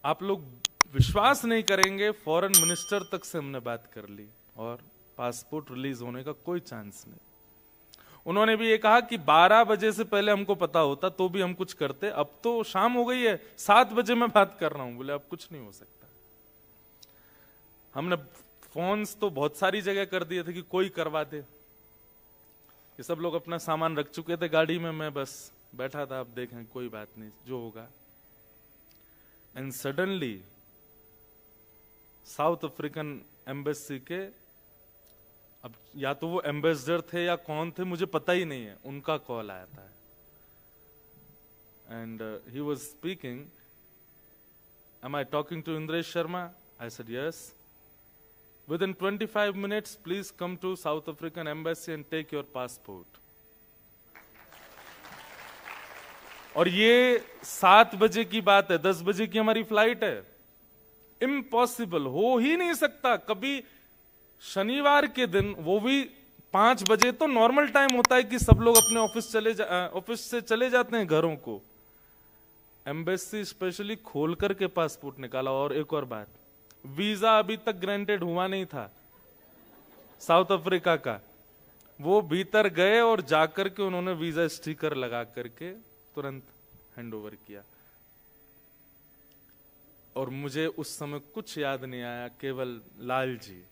आप लोग विश्वास नहीं करेंगे, फॉरेन मिनिस्टर तक से हमने बात कर ली और पासपोर्ट रिलीज होने का कोई चांस नहीं। उन्होंने भी ये कहा कि 12 बजे से पहले हमको पता होता तो भी हम कुछ करते, अब तो शाम हो गई है, 7 बजे मैं बात कर रहा हूं। बोले अब कुछ नहीं हो सकता। हमने फोन्स तो बहुत सारी जगह कर दिए थे कि कोई करवा दे। ये सब लोग अपना सामान रख चुके थे गाड़ी में, मैं बस बैठा था, अब देखें कोई बात नहीं जो होगा। And suddenly south African embassy के, अब या तो वो एम्बेसडर थे या कौन थे मुझे पता ही नहीं है, उनका कॉल आया था। And he was speaking, am I talking to Indresh Sharma? I said yes. Within 25 minutes, please come to South African Embassy and take your passport. और ये 7 बजे की बात है, 10 बजे की हमारी फ्लाइट है। इम्पॉसिबल, हो ही नहीं सकता। कभी शनिवार के दिन, वो भी 5 बजे, तो नॉर्मल टाइम होता है कि सब लोग अपने ऑफिस से चले जाते हैं घरों को। एम्बेसी स्पेशली खोल करके पासपोर्ट निकाला। और एक और बात, वीजा अभी तक ग्रांटेड हुआ नहीं था साउथ अफ्रीका का। वो भीतर गए और जाकर के उन्होंने वीजा स्टिकर लगा करके तुरंत हैंडओवर किया। और मुझे उस समय कुछ याद नहीं आया, केवल लाल जी।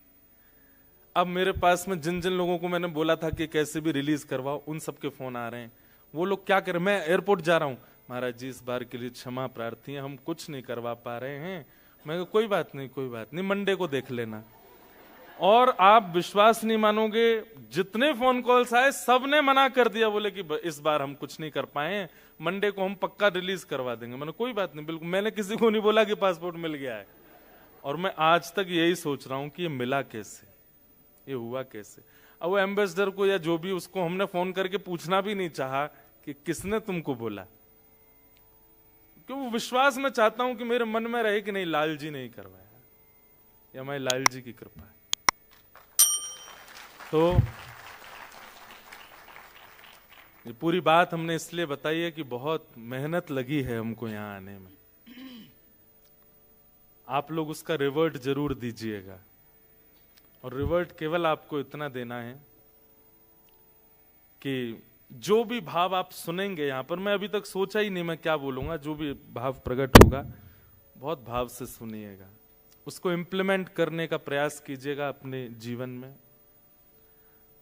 अब मेरे पास में जिन जिन लोगों को मैंने बोला था कि कैसे भी रिलीज करवाओ, उन सबके फोन आ रहे हैं। वो लोग क्या करें, मैं एयरपोर्ट जा रहा हूं, महाराज जी इस बार के लिए क्षमा प्रार्थी है, हम कुछ नहीं करवा पा रहे हैं। मैं कहा कोई बात नहीं, कोई बात नहीं, मंडे को देख लेना। और आप विश्वास नहीं मानोगे, जितने फोन कॉल्स आए सबने मना कर दिया, बोले कि इस बार हम कुछ नहीं कर पाए, मंडे को हम पक्का रिलीज करवा देंगे। मैंने कोई बात नहीं, बिल्कुल। मैंने किसी को नहीं बोला कि पासपोर्ट मिल गया है। और मैं आज तक यही सोच रहा हूं कि ये मिला कैसे, ये हुआ कैसे। अब वो एम्बेसडर को या जो भी, उसको हमने फोन करके पूछना भी नहीं चाहा कि किसने तुमको बोला, क्यों वो विश्वास मैं चाहता हूं कि मेरे मन में रहे कि नहीं, लाल जी नहीं करवाया, या हमारे लाल जी की कृपा है। तो ये पूरी बात हमने इसलिए बताई है कि बहुत मेहनत लगी है हमको यहां आने में। आप लोग उसका रिवर्ट जरूर दीजिएगा। और रिवर्ट केवल आपको इतना देना है कि जो भी भाव आप सुनेंगे यहां पर, मैं अभी तक सोचा ही नहीं मैं क्या बोलूंगा, जो भी भाव प्रकट होगा बहुत भाव से सुनिएगा, उसको इम्प्लीमेंट करने का प्रयास कीजिएगा अपने जीवन में।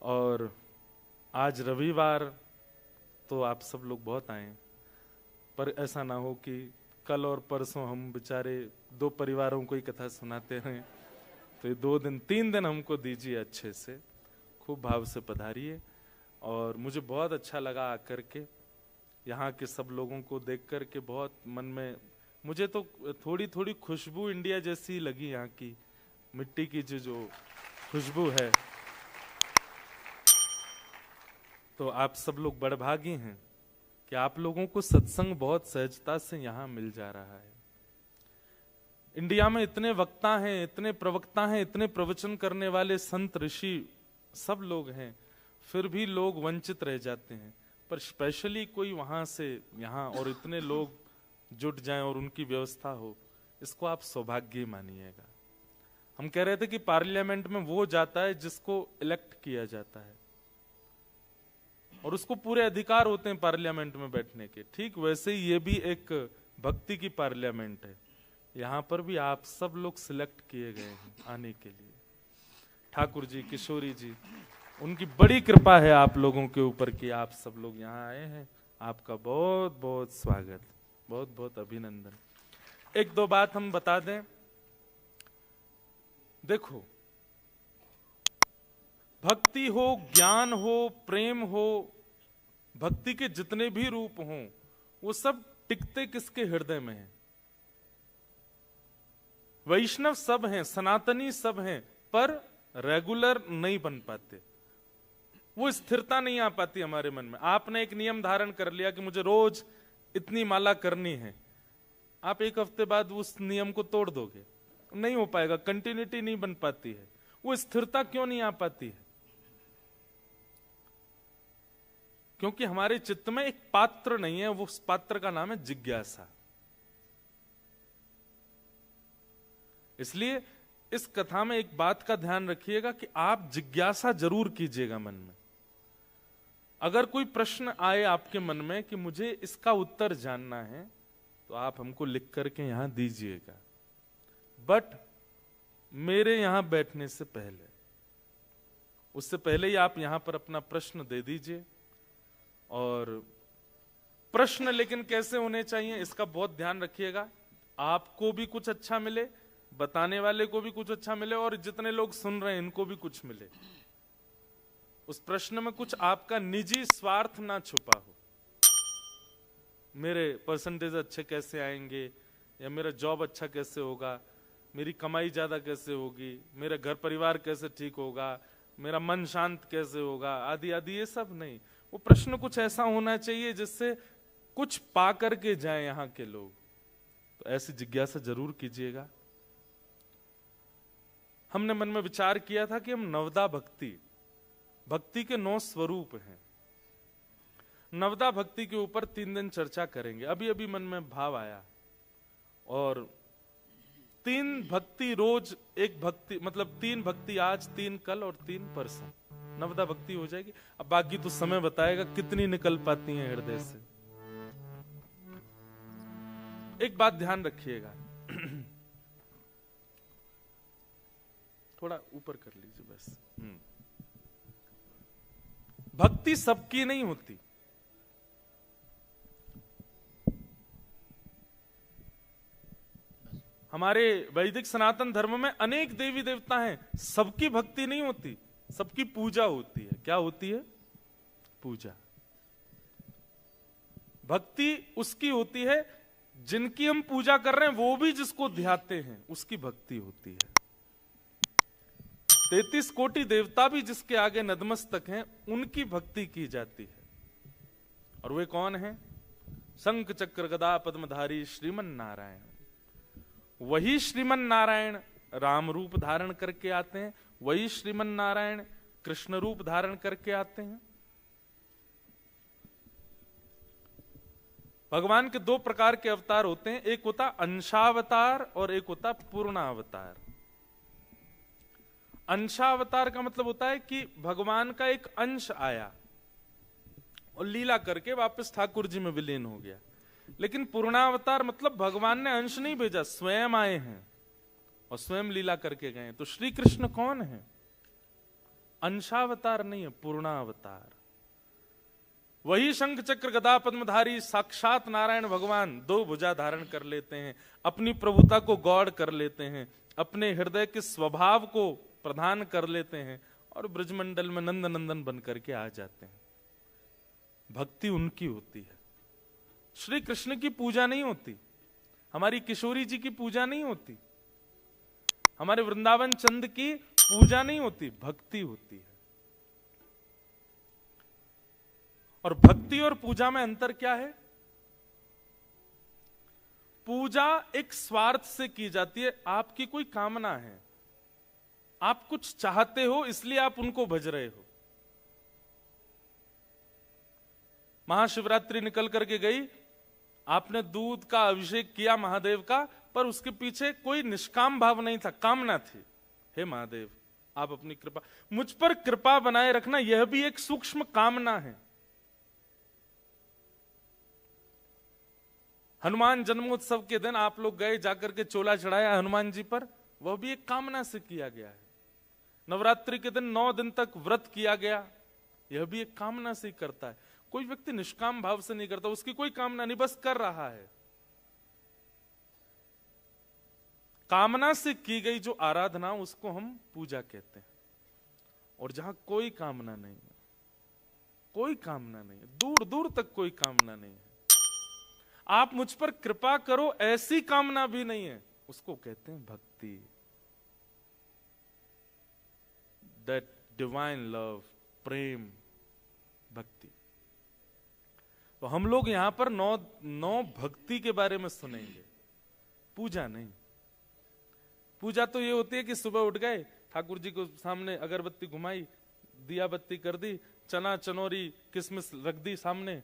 और आज रविवार तो आप सब लोग बहुत आए, पर ऐसा ना हो कि कल और परसों हम बेचारे 2 परिवारों को ही कथा सुनाते हैं। तो ये 2 दिन 3 दिन हमको दीजिए, अच्छे से खूब भाव से पधारिए। और मुझे बहुत अच्छा लगा आकर के, यहाँ के सब लोगों को देख कर के बहुत मन में, मुझे तो थोड़ी थोड़ी खुशबू इंडिया जैसी लगी, यहाँ की मिट्टी की जो खुशबू है। तो आप सब लोग बड़भागी हैं कि आप लोगों को सत्संग बहुत सहजता से यहाँ मिल जा रहा है। इंडिया में इतने वक्ता हैं, इतने प्रवक्ता हैं, इतने प्रवचन करने वाले संत ऋषि सब लोग हैं, फिर भी लोग वंचित रह जाते हैं। पर स्पेशली कोई वहां से यहाँ और इतने लोग जुट जाएं और उनकी व्यवस्था हो, इसको आप सौभाग्य मानिएगा। हम कह रहे थे कि पार्लियामेंट में वो जाता है जिसको इलेक्ट किया जाता है और उसको पूरे अधिकार होते हैं पार्लियामेंट में बैठने के। ठीक वैसे ही ये भी एक भक्ति की पार्लियामेंट है। यहाँ पर भी आप सब लोग सिलेक्ट किए गए हैं आने के लिए। ठाकुर जी, किशोरी जी, उनकी बड़ी कृपा है आप लोगों के ऊपर कि आप सब लोग यहाँ आए हैं। आपका बहुत बहुत स्वागत, बहुत बहुत अभिनंदन। 1-2 बात हम बता दें। देखो, भक्ति हो, ज्ञान हो, प्रेम हो, भक्ति के जितने भी रूप हों, वो सब टिकते किसके हृदय में हैं? वैष्णव सब हैं, सनातनी सब हैं, पर रेगुलर नहीं बन पाते। वो स्थिरता नहीं आ पाती हमारे मन में। आपने एक नियम धारण कर लिया कि मुझे रोज इतनी माला करनी है, आप 1 हफ्ते बाद उस नियम को तोड़ दोगे, नहीं हो पाएगा, कंटिन्यूटी नहीं बन पाती है। वो स्थिरता क्यों नहीं आ पाती है? क्योंकि हमारे चित्त में एक पात्र नहीं है, वो उस पात्र का नाम है जिज्ञासा। इसलिए इस कथा में एक बात का ध्यान रखिएगा कि आप जिज्ञासा जरूर कीजिएगा मन में। अगर कोई प्रश्न आए आपके मन में कि मुझे इसका उत्तर जानना है, तो आप हमको लिख करके यहां दीजिएगा। बट मेरे यहां बैठने से पहले, उससे पहले ही आप यहां पर अपना प्रश्न दे दीजिए। और प्रश्न लेकिन कैसे होने चाहिए इसका बहुत ध्यान रखिएगा। आपको भी कुछ अच्छा मिले, बताने वाले को भी कुछ अच्छा मिले, और जितने लोग सुन रहे हैं इनको भी कुछ मिले। उस प्रश्न में कुछ आपका निजी स्वार्थ ना छुपा हो। मेरे परसेंटेज अच्छे कैसे आएंगे, या मेरा जॉब अच्छा कैसे होगा, मेरी कमाई ज्यादा कैसे होगी, मेरा घर परिवार कैसे ठीक होगा, मेरा मन शांत कैसे होगा, आदि आदि, ये सब नहीं। वो प्रश्न कुछ ऐसा होना चाहिए जिससे कुछ पा करके जाए यहाँ के लोग। तो ऐसी जिज्ञासा जरूर कीजिएगा। हमने मन में विचार किया था कि हम नवदा भक्ति, भक्ति के 9 स्वरूप हैं, नवदा भक्ति के ऊपर 3 दिन चर्चा करेंगे। अभी अभी मन में भाव आया, और 3 भक्ति रोज, एक भक्ति मतलब 3 भक्ति आज, 3 कल और 3 परसों, नवदा भक्ति हो जाएगी। अब बाकी तो समय बताएगा कितनी निकल पाती हैं हृदय से। एक बात ध्यान रखिएगा, थोड़ा ऊपर कर लीजिए बस। भक्ति सबकी नहीं होती। हमारे वैदिक सनातन धर्म में अनेक देवी देवता हैं, सबकी भक्ति नहीं होती, सबकी पूजा होती है। क्या होती है? पूजा। भक्ति उसकी होती है जिनकी हम पूजा कर रहे हैं, वो भी जिसको ध्याते हैं, उसकी भक्ति होती है। 33 कोटि देवता भी जिसके आगे नतमस्तक हैं, उनकी भक्ति की जाती है। और वे कौन हैं? शंख चक्र गदा पद्मधारी श्रीमन नारायण। वही श्रीमन नारायण राम रूप धारण करके आते हैं, वही श्रीमन नारायण कृष्ण रूप धारण करके आते हैं। भगवान के 2 प्रकार के अवतार होते हैं, एक होता अंशावतार और एक होता पूर्णावतार। अंशावतार का मतलब होता है कि भगवान का एक अंश आया और लीला करके वापस ठाकुर जी में विलीन हो गया। लेकिन पूर्णावतार मतलब भगवान ने अंश नहीं भेजा, स्वयं आए हैं और स्वयं लीला करके गए। तो श्री कृष्ण कौन है? अंशावतार नहीं है, पूर्णावतार। वही शंख चक्र गदा पद्मधारी साक्षात नारायण भगवान 2 भुजा धारण कर लेते हैं, अपनी प्रभुता को गौड़ कर लेते हैं, अपने हृदय के स्वभाव को प्रदान कर लेते हैं और ब्रजमंडल में नंद नंदन बन करके आ जाते हैं। भक्ति उनकी होती है। श्री कृष्ण की पूजा नहीं होती, हमारी किशोरी जी की पूजा नहीं होती, हमारे वृंदावन चंद की पूजा नहीं होती, भक्ति होती है। और भक्ति और पूजा में अंतर क्या है? पूजा एक स्वार्थ से की जाती है, आपकी कोई कामना है, आप कुछ चाहते हो इसलिए आप उनको भज रहे हो। महाशिवरात्रि निकल करके गई, आपने दूध का अभिषेक किया महादेव का, पर उसके पीछे कोई निष्काम भाव नहीं था, कामना थी। हे महादेव, आप अपनी कृपा, मुझ पर कृपा बनाए रखना, यह भी एक सूक्ष्म कामना है। हनुमान जन्मोत्सव के दिन आप लोग गए, जाकर के चोला चढ़ाया हनुमान जी पर, वह भी एक कामना से किया गया है। नवरात्रि के दिन 9 दिन तक व्रत किया गया, यह भी एक कामना से ही करता है। कोई व्यक्ति निष्काम भाव से नहीं करता, उसकी कोई कामना नहीं, बस कर रहा है। कामना से की गई जो आराधना, उसको हम पूजा कहते हैं। और जहां कोई कामना नहीं है, कोई कामना नहीं है, दूर दूर तक कोई कामना नहीं है, आप मुझ पर कृपा करो ऐसी कामना भी नहीं है, उसको कहते हैं भक्ति। दैट डिवाइन लव, प्रेम, भक्ति। तो हम लोग यहां पर नौ भक्ति के बारे में सुनेंगे, पूजा नहीं। पूजा तो ये होती है कि सुबह उठ गए, ठाकुर जी को सामने अगरबत्ती घुमाई, दिया बत्ती कर दी, चना चनौरी किसमिस रख दी सामने,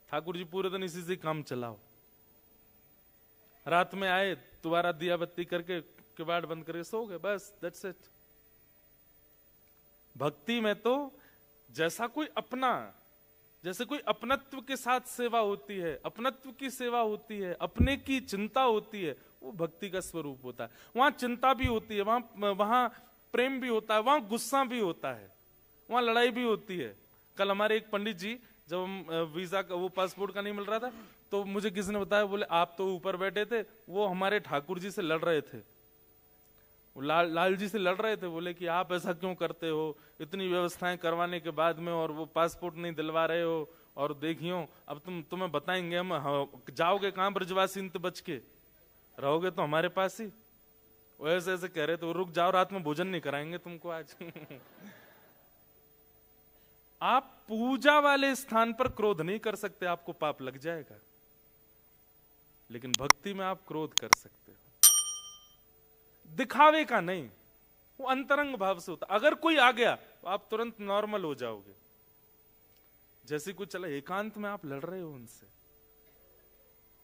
ठाकुर जी पूरे दिन इसी से काम चलाओ। रात में आए, दोबारा दिया बत्ती करके किवाड़ बंद करके सो गए, बस दैट्स इट। भक्ति में तो जैसा कोई अपना, जैसे कोई अपनत्व के साथ सेवा होती है, अपनत्व की सेवा होती है, अपने की चिंता होती है, वो भक्ति का स्वरूप होता है। वहां चिंता भी होती है, वहां प्रेम भी होता है, वहां गुस्सा भी होता है, वहां लड़ाई भी होती है। कल हमारे एक पंडित जी, जब हम वीजा का वो पासपोर्ट का नहीं मिल रहा था, तो मुझे किसी ने बताया, बोले आप तो ऊपर बैठे थे, वो हमारे ठाकुर जी से लड़ रहे थे, लाल जी से लड़ रहे थे। बोले कि आप ऐसा क्यों करते हो, इतनी व्यवस्थाएं करवाने के बाद में, और वो पासपोर्ट नहीं दिलवा रहे हो, और देखियो अब तुम्हें बताएंगे हम। जाओगे कहां ब्रजवासी तो बच के रहोगे तो हमारे पास ही। वो ऐसे ऐसे कह रहे थे, रुक जाओ, रात में भोजन नहीं कराएंगे तुमको आज। आप पूजा वाले स्थान पर क्रोध नहीं कर सकते, आपको पाप लग जाएगा, लेकिन भक्ति में आप क्रोध कर सकते हो, दिखावे का नहीं, वो अंतरंग भाव से होता। अगर कोई आ गया तो आप तुरंत नॉर्मल हो जाओगे। जैसे कुछ चला, एकांत में आप लड़ रहे हो उनसे।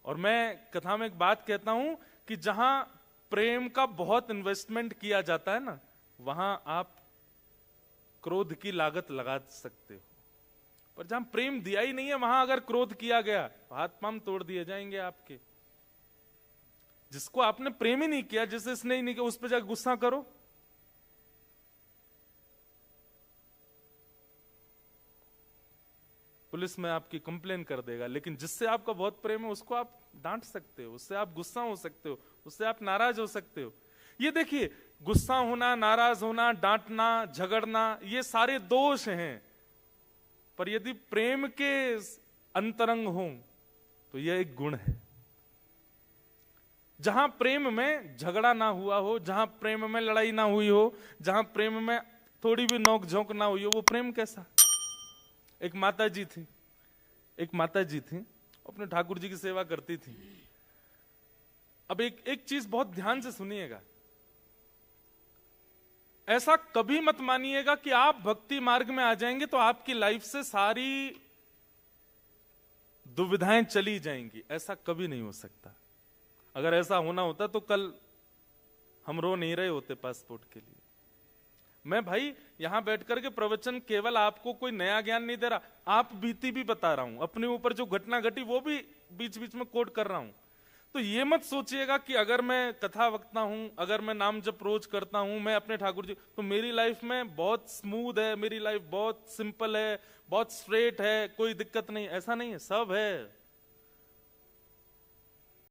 और मैं कथा में एक बात कहता हूं कि जहां प्रेम का बहुत इन्वेस्टमेंट किया जाता है ना, वहां आप क्रोध की लागत लगा सकते हो। पर जहां प्रेम दिया ही नहीं है, वहां अगर क्रोध किया गया, हाथ पांव तोड़ दिए जाएंगे आपके। जिसको आपने प्रेम ही नहीं किया, जिसे इसने ही नहीं किया, उस पर जाकर गुस्सा करो। पुलिस में आपकी कंप्लेन कर देगा। लेकिन जिससे आपका बहुत प्रेम है, उसको आप डांट सकते हो, उससे आप गुस्सा हो सकते हो, उससे आप नाराज हो सकते हो। ये देखिए, गुस्सा होना, नाराज होना, डांटना, झगड़ना, ये सारे दोष हैं। पर यदि प्रेम के अंतरंग हो तो यह एक गुण है। जहां प्रेम में झगड़ा ना हुआ हो, जहां प्रेम में लड़ाई ना हुई हो, जहां प्रेम में थोड़ी भी नोक झोंक ना हुई हो, वो प्रेम कैसा? एक माता जी थी, अपने ठाकुर जी की सेवा करती थी। अब एक चीज बहुत ध्यान से सुनिएगा, ऐसा कभी मत मानिएगा कि आप भक्ति मार्ग में आ जाएंगे तो आपकी लाइफ से सारी दुविधाएं चली जाएंगी। ऐसा कभी नहीं हो सकता। अगर ऐसा होना होता तो कल हम रो नहीं रहे होते पासपोर्ट के लिए। मैं भाई यहां बैठकर के प्रवचन केवल आपको कोई नया ज्ञान नहीं दे रहा, आप बीती भी बता रहा हूं, अपने ऊपर जो घटना घटी वो भी बीच बीच में कोट कर रहा हूं। तो ये मत सोचिएगा कि अगर मैं कथा वक्ता हूं, अगर मैं नाम जप रोज करता हूं, मैं अपने ठाकुर जी, तो मेरी लाइफ में बहुत स्मूथ है, मेरी लाइफ बहुत सिंपल है, बहुत स्ट्रेट है, कोई दिक्कत नहीं। ऐसा नहीं है, सब है।